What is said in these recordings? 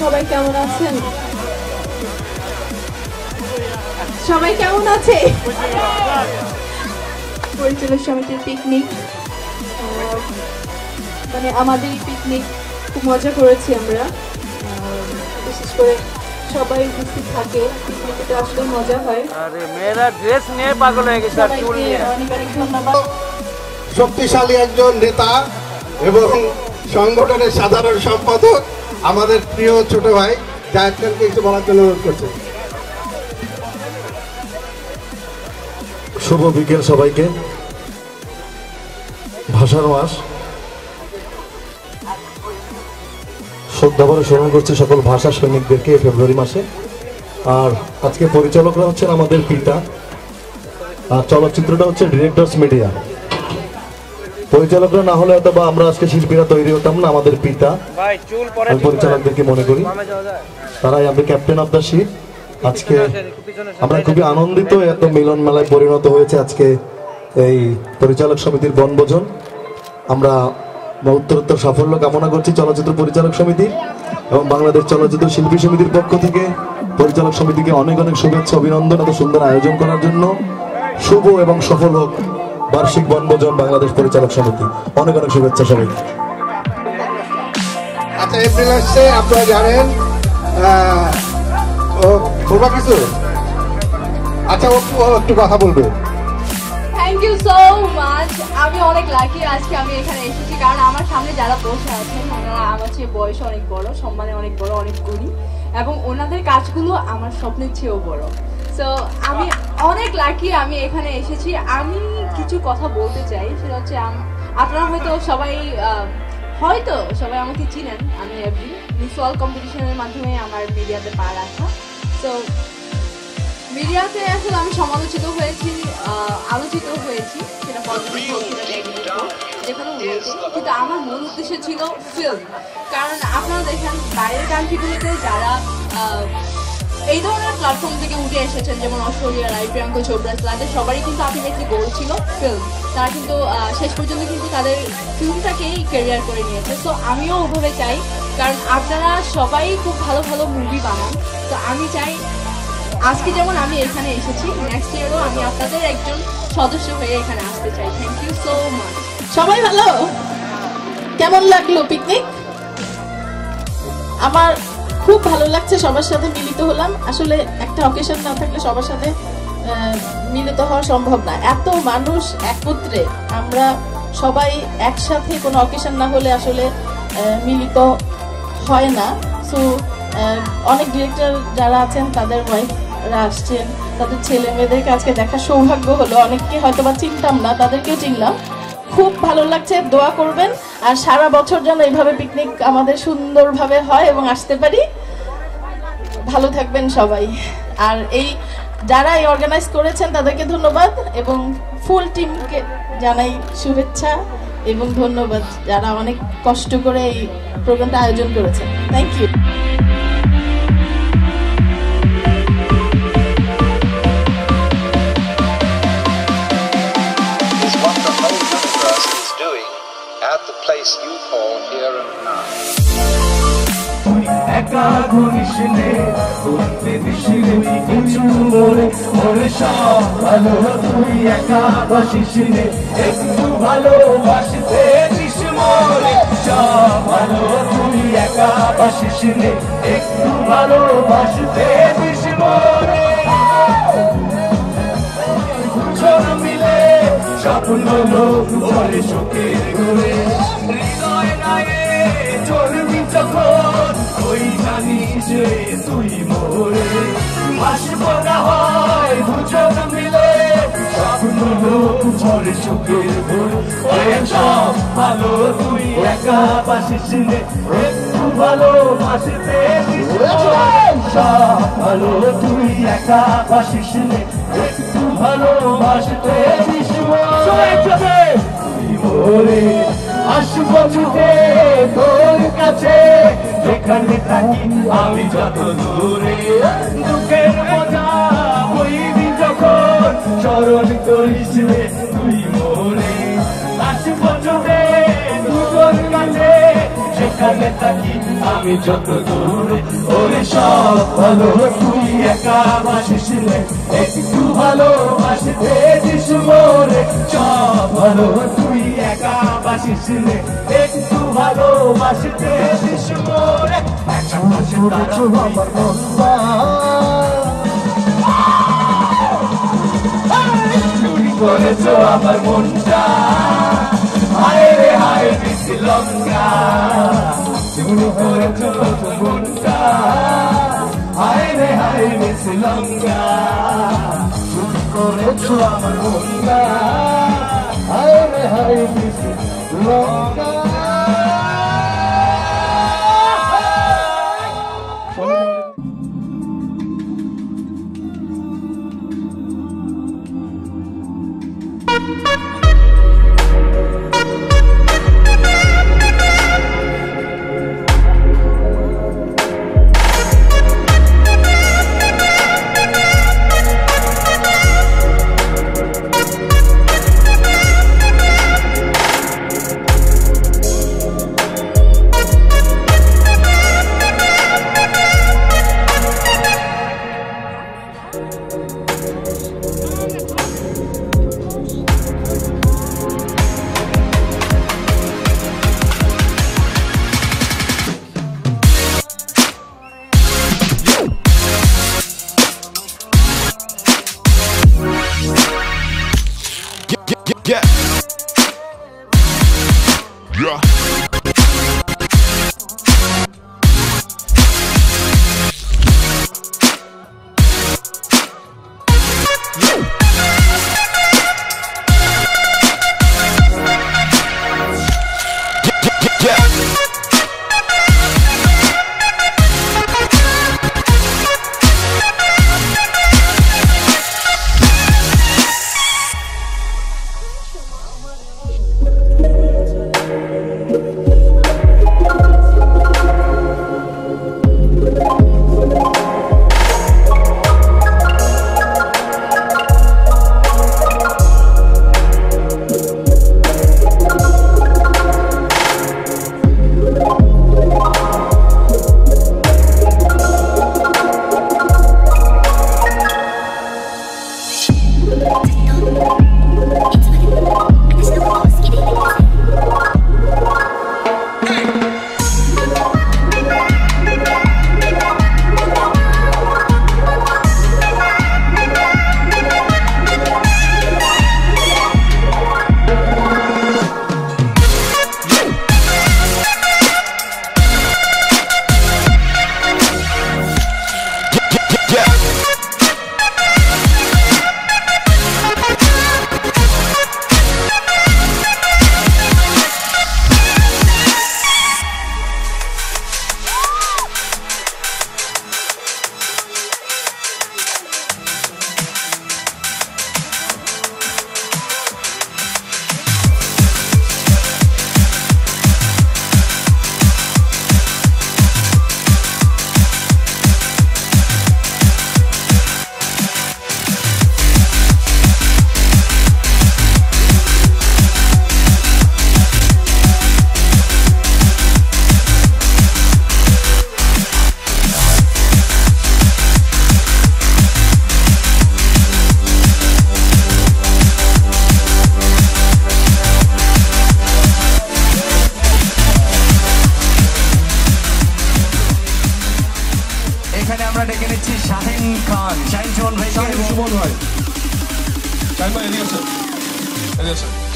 সবাই কেমন আছেন? সবাই কেমন আছে? পরিচালক সমিতির পিকনিক, মানে আমাদের পিকনিক খুব মজা করেছি আমরা, বিশেষ করে সবাই উপস্থিত থাকে, পিকনিকটা আসলে মজা হয়। আরে মেয়েরা ড্রেস নিয়ে পাগল হয়ে গেছে, আর চুল নিয়ে। অনেক অনেক ধন্যবাদ। শক্তিশালী একজন নেতা এবং সংগঠনের সাধারণ সম্পাদক আমাদের প্রিয় ছোট ভাই জায়েদ খানকে কিছু বলার জন্য অনুরোধ করছে। শুভ বিকেল সবাইকে। ভাষার মাস, শ্রদ্ধাভরে স্মরণ করছি সকল ভাষা সৈনিকদেরকে ফেব্রুয়ারি মাসে। আর আজকে পরিচালকরা হচ্ছেন আমাদের পিতা, আর চলচ্চিত্রটা হচ্ছে ডিরেক্টরস মিডিয়া। পরিচালকরা না হলে হয়তো বা আমরা আজকে শিল্পীরা তৈরি হতাম না। আমাদের পিতা পরিচালকদেরকে মনে করি, তারাই আমাদের ক্যাপ্টেন অফ দ্য শিপ। আজকে আমরা খুবই আনন্দিত, এত মিলন মেলায় পরিণত হয়েছে আজকে এই পরিচালক সমিতির বনভোজন। আমরা উত্তরোত্তর সাফল্য কামনা করছি চলচ্চিত্র পরিচালক সমিতি এবং বাংলাদেশ চলচ্চিত্র শিল্পী সমিতির পক্ষ থেকে পরিচালক সমিতিকে অনেক অনেক শুভেচ্ছা, অভিনন্দন এত সুন্দর আয়োজন করার জন্য। শুভ এবং সফল হোক বার্ষিক বনভোজন বাংলাদেশ পরিচালক সমিতি। অনেক অনেক শুভেচ্ছা সবাইকে। আচ্ছা, এপ্রিল আসছে, আপনারা জানেন। বলবা কিছু? আচ্ছা, ও একটু কথা বলবে। Thank you so much. আমি অনেক লাকি আজকে আমি এখানে এসেছি, কারণ আমার সামনে যারা বসে আছেন ওনারা আমার চেয়ে বয়সে অনেক বড়, সম্মানে অনেক বড়, অনেক গুণী, এবং ওনাদের কাজগুলো আমার স্বপ্নের চেয়েও বড়। সো আমি অনেক লাকি আমি এখানে এসেছি। আমি কিছু কথা বলতে চাই, সেটা হচ্ছে আপনারা হয়তো সবাই আমাকে চিনেন। আমি এভরি মিস ওয়ার্ল্ড কম্পিটিশনের মাধ্যমে আমার মিডিয়াতে পা রাখা। সো মিডিয়াতে আসলে আমি সমালোচিত হয়েছি, আলোচিত হয়েছি, সেটা পজিটিভ হোক সেটা নেগেটিভ হোক, যেখানে হয়েছে, কিন্তু আমার মূল উদ্দেশ্য ছিল ফিল্ম। কারণ আপনারা দেখেন বাইরের কান্ট্রিগুলোতে যারা এই ধরনের প্ল্যাটফর্ম থেকে উঠে এসেছেন, যেমন অস্ট্রেলিয়ার প্রিয়াঙ্কা চোপড়া, তাদের সবারই কিন্তু আলটিমেটলি গোল ছিল ফিল্ম। তারা কিন্তু শেষ পর্যন্ত কিন্তু তাদের ফিল্মটাকেই ক্যারিয়ার করে নিয়েছে। সো আমিও ওভাবে চাই, কারণ আপনারা সবাই খুব ভালো ভালো মুভি বানান। তো আমি চাই আজকে যেমন আমি এখানে এসেছি, নেক্সট ইয়ারও আমি আপনাদের একজন সদস্য হয়ে এখানে আসতে চাই। Thank you so much. সবাই ভালো? কেমন লাগলো পিকনিক? আমার খুব ভালো লাগছে, সবার সাথে মিলিত হলাম। আসলে একটা অকেশন না থাকলে সবার সাথে মিলিত হওয়া সম্ভব না। এত মানুষ একত্রে, আমরা সবাই একসাথে কোনো অকেশন না হলে আসলে মিলিত হয় না। সো অনেক ডিরেক্টর যারা আছেন তাদের ওয়াইফরা আসছেন, তাদের ছেলে মেয়েদেরকে আজকে দেখার সৌভাগ্য হলো। অনেককে হয়তো বা চিনতাম না, তাদেরকেও চিনলাম। খুব ভালো লাগছে, দোয়া করবেন। আর সারা বছর যেন এইভাবে পিকনিক আমাদের সুন্দরভাবে হয় এবং আসতে পারি। ভালো থাকবেন সবাই। আর যারা এই অর্গানাইজ করেছেন তাদেরকে ধন্যবাদ, এবং ফুল টিমকে জানাই শুভেচ্ছা এবং ধন্যবাদ, যারা অনেক কষ্ট করে এই প্রোগ্রামটা আয়োজন করেছেন। Thank you. Place you call here and now. একা ঘনিশনে বলতে দিশিরে কিছু বলে ওরে সব ভালো, তুই একা বাসিসনে একটু ভালোবাসতে দিস মরে। সব ভালো, তুই একা বাসিসনে একটু ভালোবাসতে দিস মরে। দুজন মিলে স্বপ্ন লোক বলে সুখের ঘুরে, হৃদয় নায়ে চলবি যখন ওই জানিস তুই মোরে। বাসব না হয় দুজন মিলে স্বপ্ন লোক বলে সুখের ঘুরে। সব ভালো, তুই একা বাসিস নে একটু ভালোবাসতে দিস মরে। সব ভালো, তুই একা বাসিস নে একটু ভালোবাসতে দিস মরে। আসবো ছুটে তোর কাছে, যেখানে থাকি আমি যত দূরে। দুঃখের মজা বইবি যখন স্মরণ করিস রে তুই মোরে। আসবো ছুটে তোর কাছে, যেখানে থাকি আমি যত দূরে ওরে সব ভালো তুই একা বাসিস রে একটু ভালোবাসতে দিস মোরে সব ভালো তুই একা বাসিস রে একটু ভালোবাসতে দিস মোরে একা বাসে চুরি করেছো আমার মনটা হায় রে হায় শ্রীলঙ্কা চুরি করেছো মনটা হায় রে হায় শ্রীলঙ্কা চুরি করেছো আমার মনটা হায় রে হায় শ্রীলঙ্কা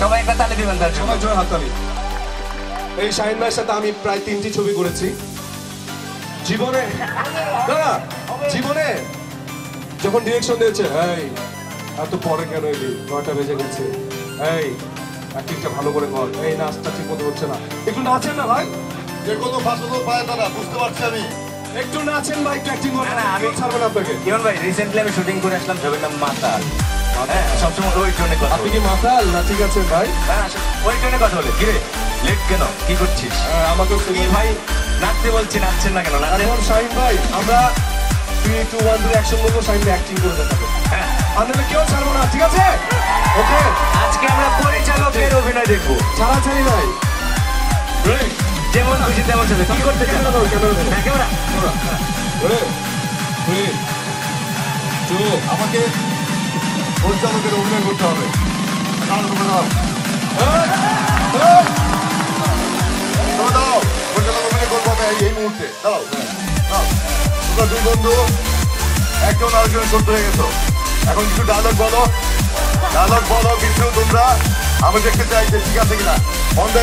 সবাই একটা তালি দিবেন তার সবাই জোরে হাততালি। এই শাহিন ভাইয়ের সাথে আমি প্রায় 3টি ছবি করেছি জীবনে। না জীবনে যখন ডিরেকশন দিয়েছে, এই এত পরে কেন এলি, 9টা বেজে গেছে, এই অ্যাক্টিংটা ভালো করে কর, এই নাচটা ঠিক মতো হচ্ছে না, একটু নাচেন না ভাই, যে কোনো ভাষা তো পায় না, বুঝতে পারছি আমি, একটু নাচেন ভাই, একটু অ্যাক্টিং করেন। না আমি ছাড়বো না আপনাকে। ইমন ভাই রিসেন্টলি আমি শুটিং করে আসলাম, ছবির নাম মাতাল। সবসময় ওই টোনে কথা। আপনি কি মাতাল না? ঠিক আছে ভাই, ওই টোনে কথা বলে। কিরে লেট কেন, কি করছিস? আমাকে ভাই নাচতে বলছি, নাচছেন না কেন? এখন শাহিন ভাই আমরা 3, 2, 1 ধরে অ্যাকশন করবো, শাহিন ভাই অ্যাক্টিং করে দেখাবো। হ্যাঁ আমরা কেউ ছাড়বো না, ঠিক আছে? ওকে, আজকে আমরা পরিচালকের অভিনয় দেখবো। ছাড়াছাড়ি ভাই। যেমন খুশি তেমন চলে। কি করতে চান? ক্যামেরা আমাকে পরিচালকের অভিনয় করতে হবে। পরিচালক অভিনয় করবো আমি এই মুহূর্তে। তোমরা দুই বন্ধু একজন আরেকজনের সত্য হয়ে গেছো, এখন কিছু ডায়লগ বলো কিছু তোমরা। আমি দেখতে চাই যে ঠিক আছে কিনা। On the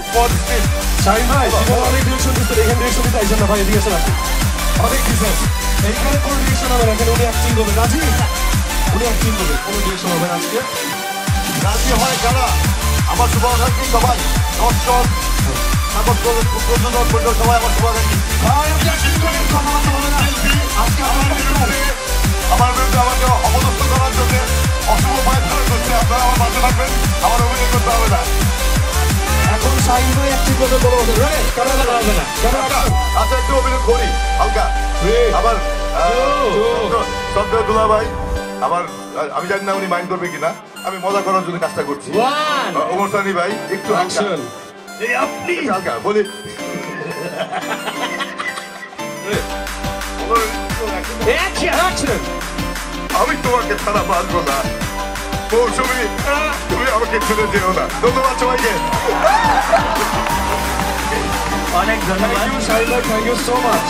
spot speed. Shahin ভাই জীবন অনেক ডিরেকশন দিচ্ছে, এখানে ডিরেকশন দিতে আইছেন না ভাই, এদিকে আসেন আপনি। অনেক দিচ্ছেন, এইখানে কোনো ডিরেকশন হবে না, এখানে উনি অ্যাক্টিং করবেন। রাজি? উনি অ্যাক্টিং করবে, কোনো ডিরেকশন হবে না আজকে। রাজি হয় যারা আমার শুভাকাঙ্ক্ষী সবাই, দর্শক সবাই আমার শুভাকাঙ্ক্ষী। আমার বিরুদ্ধে আমাকে অপদস্থ করার জন্য অশুভ পায় ধারণ করছে। আপনারা আমার পাশে থাকবেন, আমার অভিনয় করতে হবে না। এখন শাহিন ভাই অ্যাক্টিং করবে, বড় হবে ক্যামেরা হবে না। আচ্ছা একটু অভিনয় করি হালকা। আবার সন্দেহ দুলা ভাই আমার, আমি জানি না উনি মাইন্ড করবে কিনা, আমি মজা করার জন্য কাজটা করছি। ওমর সানি ভাই একটু আপনি হালকা বলি। আমি তোমাকে ছাড়া বাঁচবো না মৌসুমী, তুমি আমাকে ছেড়ে যেও না। ধন্যবাদ সবাইকে, অনেক ধন্যবাদ। Thank you so much.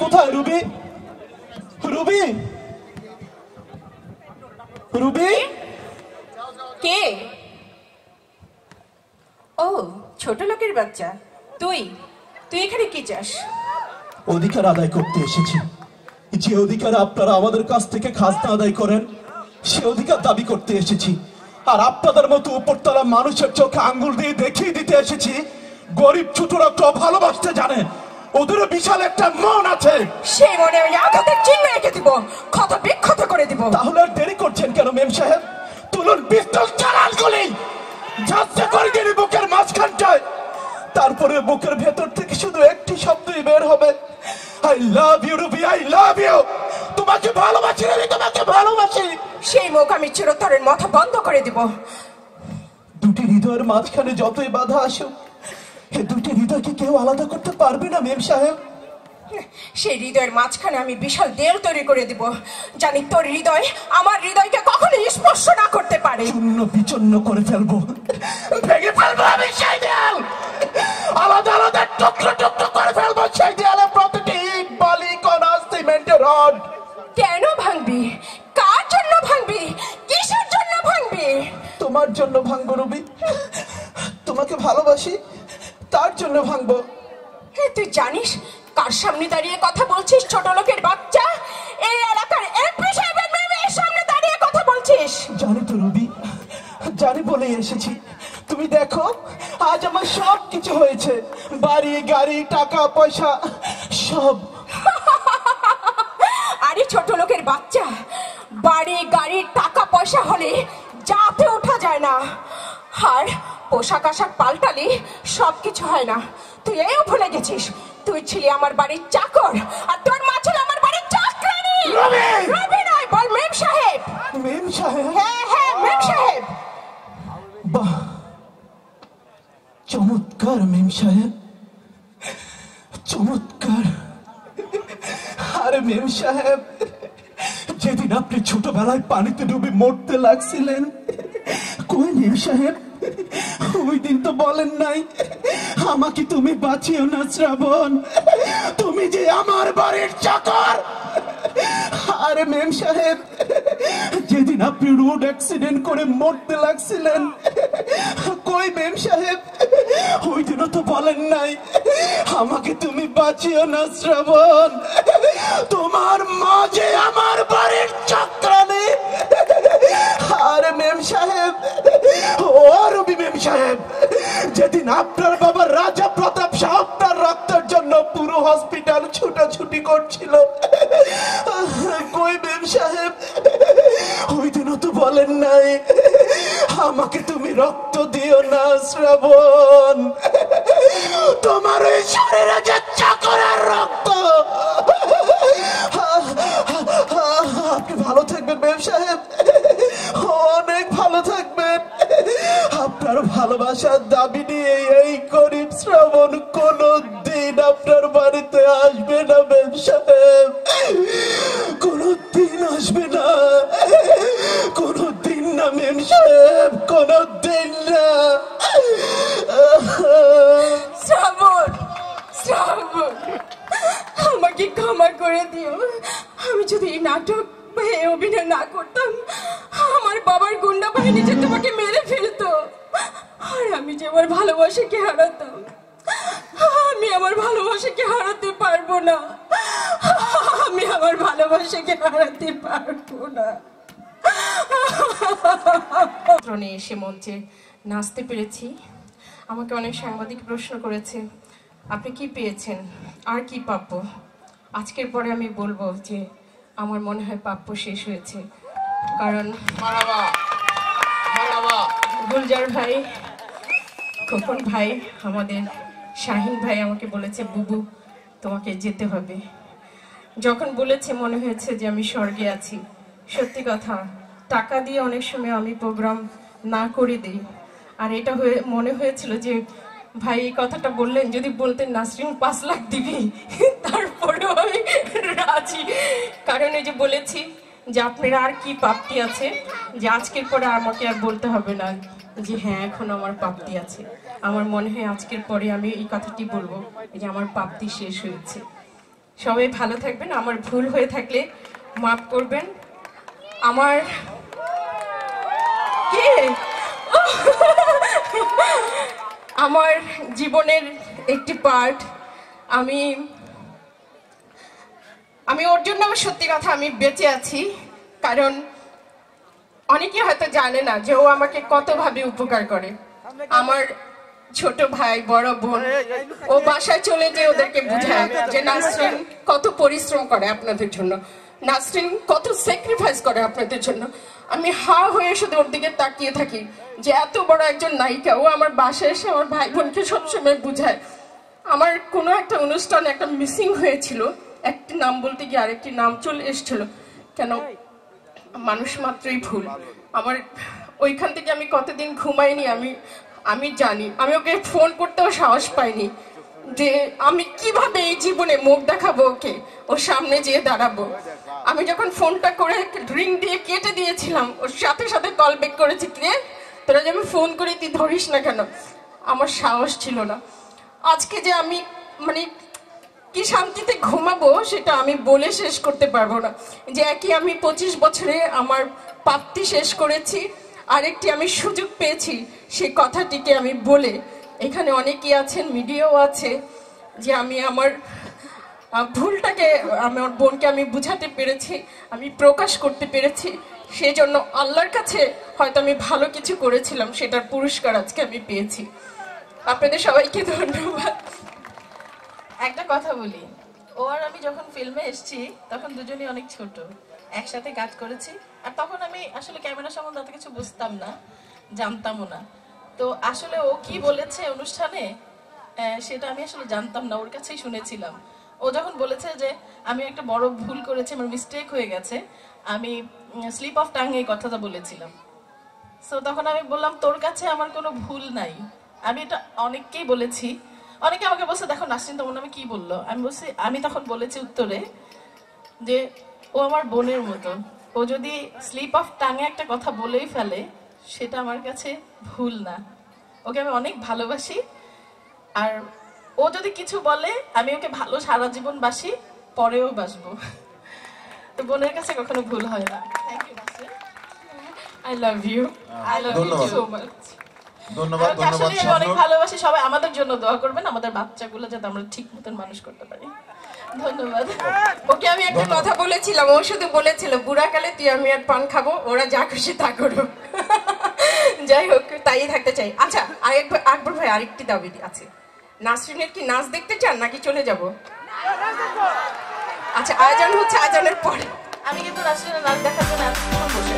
কোথায় রুবি? রুবি রুবি কে? ও ছোট লোকের বাচ্চা, তুই এখানে কি চাস? অধিকার আদায় করতে এসেছি। যে অধিকার আপনারা আমাদের কাছ থেকে খাজনা আদায় করেন, সে অধিকার দাবি করতে এসেছি। আর আপনাদের মতো উপরতলা মানুষের চোখে আঙ্গুল দিয়ে দেখিয়ে দিতে এসেছি গরিব ছোটরা তো ভালোবাসতে জানে, ওদেরও বিশাল একটা মন আছে। সেই মনে আমি আঘাতের চিহ্ন এঁকে দিব, ক্ষত বিক্ষত করে দিব। তাহলে আর দেরি করছেন কেন মেম সাহেব? তুলুন পিস্তল, চালান গুলি, ঝাঁসে করে দিন বুকের মাঝখানটায়। তারপরে বুকের ভেতর থেকে শুধু একটি শব্দই বের হবে, I love you Ruby, I love you. তোমাকে ভালোবাসি রুবি, তোমাকে ভালোবাসি। সেই মুখ আমি চিরতরের মাথা বন্ধ করে দিব। দুটি হৃদয়ের মাঝখানে যতই বাধা আসুক, এই দুটি হৃদয়কে কেউ আলাদা করতে পারবে না মেম সাহেব। সেই হৃদয়ের মাঝখানে আমি বিশাল দেয়াল তৈরি করে দিব, জানি তোর হৃদয় আমার হৃদয়কে কখনো স্পর্শ না করতে পারে। চূর্ণ বিচন্ন করে ফেলবো, ভেঙে ফেলবো আমি সেই দেয়াল, আলাদা আলাদা টুকরো টুকরো করে ফেলবো সেই দেয়ালে প্রতিটি ইট, বালি, কণা, সিমেন্টের রড। কেন ভাঙবি? কার জন্য ভাঙবি? কিসের জন্য ভাঙবি? তোমার জন্য ভাঙবো রুবি, তোমাকে ভালোবাসি তার জন্য ভাঙবো। তুই জানিস কার সামনে দাঁড়িয়ে কথা বলছিস? ছোট লোকের বাচ্চা, এই এলাকার এমপি সাহেবের মেয়ের সামনে দাঁড়িয়ে কথা বলছিস। জানি তো রুবি, জানি বলেই এসেছি। তুমি দেখো আজ আমার সব কিছু হয়েছে, বাড়ি, গাড়ি, টাকা পয়সা সব। আরে ছোট লোকের বাচ্চা, বাড়ি, গাড়ি, টাকা পয়সা হলে যাতে ওঠা যায় না, আর পোশাক আশাক পাল্টালি সবকিছু হয় না। তুই এও ভুলে গেছিস তুই ছিলি আমার বাড়ির চাকর, আর তোর মা ছিল আমার বাড়ির চাকরানী। রবি নয়, বল মেম সাহেব। মেম সাহেব? হ্যাঁ হ্যাঁ মেম সাহেব। বাহ, চমৎকার মেম সাহেব, চমৎকার। আরে মেম সাহেব, যেদিন আপনি ছোটবেলায় পানিতে ডুবে মরতে লাগছিলেন, কই মেম সাহেব ওই দিন তো বলেন নাই আমাকে তুমি বাঁচিও না শ্রাবণ, তুমি যে আমার বাড়ির চাকর। আরে মেম সাহেব, যেদিন আপনি রোড অ্যাক্সিডেন্ট করে মরতে লাগছিলেন, কই মেম সাহেব ওই দিনও তো বলেন নাই আমাকে তুমি বাঁচিও না শ্রাবণ, তোমার মা যে আমার বাড়ির চাকরানী। আরে মেম সাহেব, ও রবি মেম সাহেব, যেদিন আপনার বাবা রাজা প্রতাপ শাহ আপনার রক্তের জন্য পুরো বলেন নাই আমাকে তুমি রক্ত দিও না শ্রাবণ, তোমার ওই শরীরে যে চাকরার রক্ত। আপনি ভালো থাকবেন মেম সাহেব, অনেক ভালো থাকবেন। আপনার ভালোবাসার দাবি নিয়ে এই গরিব শ্রাবণ কোনদিন আপনার বাড়িতে আসবে না মেম সাহেব, কোনদিন আসবে না, কোনদিন না মেম সাহেব, কোনদিন না। শ্রাবণ, শ্রাবণ, আমাকে ক্ষমা করে দিও। আমি যদি এই নাটক অভিনয় না করতাম, আমার বাবার গুন্ডা বাহিনী যে তোমাকে মেরে ফেলতো, আর আমি যে আমার ভালোবাসাকে হারাতাম। আমি আমার ভালোবাসাকে হারাতে পারবো না, আমি আমার ভালোবাসাকে হারাতে পারবো না। এসে মঞ্চে নাচতে পেরেছি। আমাকে অনেক সাংবাদিক প্রশ্ন করেছে, আপনি কি পেয়েছেন, আর কি প্রাপ্য? আজকের পরে আমি বলবো যে আমার মনে হয় প্রাপ্য শেষ হয়েছে। কারণ গুলজার ভাই, খোকন ভাই, আমাদের শাহিন ভাই আমাকে বলেছে বুবু তোমাকে যেতে হবে। যখন বলেছে মনে হয়েছে যে আমি স্বর্গে আছি। সত্যি কথা, টাকা দিয়ে অনেক সময় আমি প্রোগ্রাম না করে দিই, আর এটা মনে হয়েছিল যে ভাই এই কথাটা বললেন, যদি বলতেন নাসরিন 5 লাখ দিবি, তারপরেও আমি রাজি। কারণ এই যে বলেছি যে আপনার আর কি প্রাপ্তি আছে, যে আজকের পরে আমাকে আর বলতে হবে না যে হ্যাঁ এখন আমার প্রাপ্তি আছে। আমার মনে হয় আজকের পরে আমি এই কথাটি বলবো যে আমার প্রাপ্তি শেষ হয়েছে। সবাই ভালো থাকবেন, আমার ভুল হয়ে থাকলে মাফ করবেন। আমার কে আমার জীবনের একটি পার্ট, আমি ওর জন্য আমার সত্যি কথা আমি বেঁচে আছি। কারণ অনেকে হয়তো জানে না যে ও আমাকে কতভাবে উপকার করে। আমার ছোট ভাই, বড় বোন, ও বাসায় চলে যে ওদেরকে বুঝায় যে নাসরিন কত পরিশ্রম করে আপনাদের জন্য, নাসরিন কত স্যাক্রিফাইস করে আপনাদের জন্য। আমি হা হয়ে শুধু ওর দিকে তাকিয়ে থাকি যে এত বড় একজন নায়িকা, ও আমার বাসায় এসে আমার ভাই বোনকে সবসময় বুঝায়। আমার কোনো একটা অনুষ্ঠানে একটা মিসিং হয়েছিল, একটি নাম বলতে গিয়ে আরেকটি নাম চলে এসেছিল। কেন, মানুষ মাত্রই ভুল। আমার ওইখান থেকে আমি কতদিন ঘুমাইনি আমি জানি। আমি ওকে ফোন করতেও সাহস পাইনি যে আমি কিভাবে এই জীবনে মুখ দেখাবো ওকে, ওর সামনে যেয়ে দাঁড়াবো। আমি যখন ফোনটা করে রিং দিয়ে কেটে দিয়েছিলাম, ওর সাথে সাথে কল ব্যাক করেছি, রে তোরা যে আমি ফোন করি তুই ধরিস না কেন? আমার সাহস ছিল না। আজকে যে আমি মানে কি শান্তিতে ঘুমাবো সেটা আমি বলে শেষ করতে পারবো না। যে একই আমি 25 বছরে আমার প্রাপ্তি শেষ করেছি, আরেকটি আমি সুযোগ পেয়েছি সেই কথাটিকে আমি বলে, এখানে অনেকেই আছেন, মিডিয়াও আছে, যে আমি আমার ভুলটাকে আমার বোনকে আমি বুঝাতে পেরেছি, আমি প্রকাশ করতে পেরেছি। সেই জন্য আল্লাহর কাছে হয়তো আমি ভালো কিছু করেছিলাম, সেটার পুরস্কার আজকে আমি পেয়েছি। আপনাদের সবাইকে ধন্যবাদ। একটা কথা বলি, ও আর আমি যখন ফিল্মে এসেছি তখন দুজনেই অনেক ছোট, একসাথে কাজ করেছি। আর তখন আমি আসলে ক্যামেরা সম্বন্ধে অত কিছু বুঝতাম না, জানতামও না। তো আসলে ও কি বলেছে অনুষ্ঠানে সেটা আমি আসলে জানতাম না, ওর কাছেই শুনেছিলাম। ও যখন বলেছে যে আমি একটা বড় ভুল করেছি, আমার মিস্টেক হয়ে গেছে, আমি স্লিপ অফ টাং এই কথাটা বলেছিলাম। সো তখন আমি বললাম তোর কাছে আমার কোনো ভুল নাই। আমি এটা অনেককেই বলেছি, অনেকে আমাকে বলছে দেখো নাসরিন তোমার নামে কি বললো। আমি বলছি, আমি তখন বলেছি উত্তরে যে ও আমার বোনের মতো, ও যদি স্লিপ অফ টাঙে একটা কথা বলেই ফেলে সেটা আমার কাছে ভুল না। ওকে আমি অনেক ভালোবাসি, আর ও যদি কিছু বলে আমি ওকে ভালো সারা জীবন বাসি, পরেও বাসবো। তো বোনের কাছে কখনো ভুল হয় না। Thank you Nasrin, I love you, I love you so much. ধন্যবাদ। অনেক ভালোবাসি, সবাই আমাদের জন্য দোয়া করবেন, আমাদের বাচ্চাগুলো যাতে আমরা ঠিক মতন মানুষ করতে পারি। ধন্যবাদ। ওকে আমি একটা কথা বলেছিলাম, ও শুধু বলেছিল বুড়াকালে তুই আমি আর পান খাবো, ওরা যা খুশি তা করো। যাই হোক, তাই থাকতে চাই। আচ্ছা, আকবর ভাই আরেকটি দাবি আছে, নাসরিনের কি নাচ দেখতে চান নাকি চলে যাব? আচ্ছা, আয়োজন হচ্ছে, আয়োজনের পরে আমি কিন্তু নাসরিনের নাচ দেখার জন্য বসে